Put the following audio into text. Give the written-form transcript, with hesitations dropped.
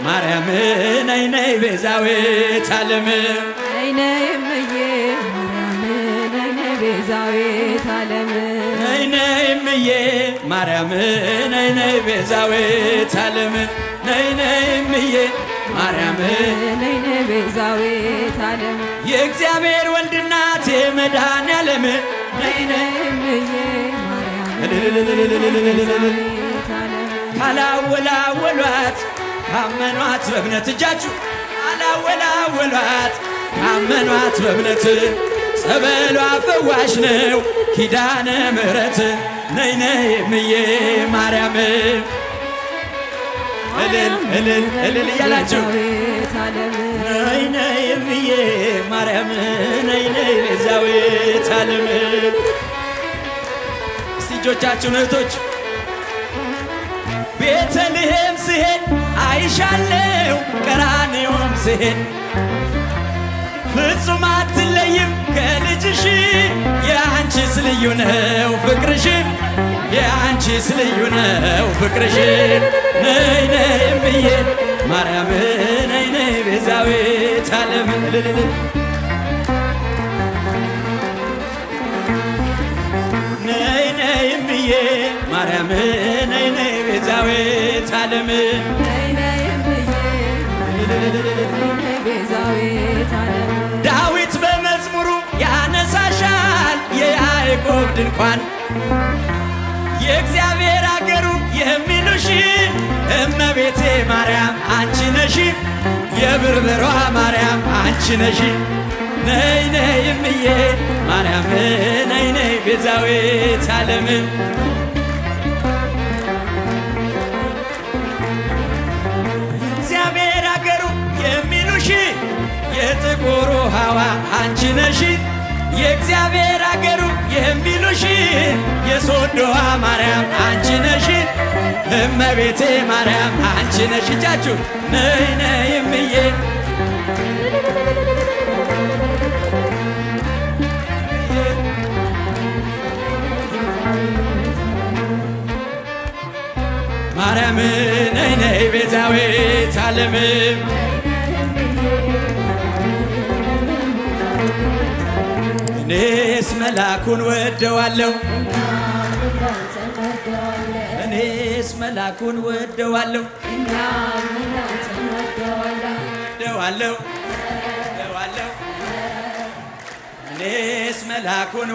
ማርያም ነይ ነይ ቤዛዊት ዓለም ነይ ነይ እምዬ ማርያም ነይ ነይ ቤዛዊት ዓለም ነይ ነይ እምዬ ማርያም ነይ ነይ ቤዛዊት ዓለም ነይ ነይ እምዬ ማርያም ነይ ነይ ቤዛዊት ዓለም የእግዚአብሔር ወልድ እናት የመድኃኔዓለም ነይ ነይ እምዬ ማርያም ካላወላወሏት ካመኗት በእምነት እጃችሁ ካላወላወሏት ካመኗት በእምነት ጸበሏ ፈዋሽ ነው ኪዳነ ምሕረት ነይ ነይ እምዬ ማርያም እልል እልል እልል እያላችሁ ነይ ነይ እምዬ ማርያም ነይ ነይ ቤዛዊት ዓለም እስቲ እጆቻችሁን እህቶች ቤተልሔም ስሄድ አይሻለው ቀራንዮም ስሄድ ፍጹም አትለይም ከልጅሽ የአንቺስ ልዩ ነው ፍቅርሽ የአንቺስ ልዩ ነው ፍቅርሽ ነይ ነይ እምዬ ማርያም ነይ ነይ ቤዛዊት ዓለም ነይ ነይ እምዬ ማርያም ነይ ነይ ቤዛዊት ዓለም ነይ ነይ እምዬ ቤዛዊት ዓለም ዳዊት በመዝሙሩ ያነሳሻል የያዕቆብ ድንኳን የእግዚአብሔር አገሩ የሚሉሽ እመቤቴ ማርያም አንቺ ነሽ የብርብሯ ማርያም አንቺ ነሽ ነይ ነይ እምዬ ማርያም ነይ ነይ ቤዛዊት ዓለም እግዚአብሔር አገሩ የሚሉሽ የጥቁሩ ሐዋ አንቺ ነሽ የእግዚአብሔር አገሩ የሚሉሽ የሶዶዋ ማርያም አንቺ ነሽ እመቤቴ ማርያም አንቺ ነሽ እጃችሁ ነይ ነይ እምዬ ማርያም ነይ ነይ ቤዛዊት ዓለም እኔስ መላኩን ወደዋለሁ እኔስ መላኩን ወደዋለሁ ወደዋለሁ እኔስ መላኩን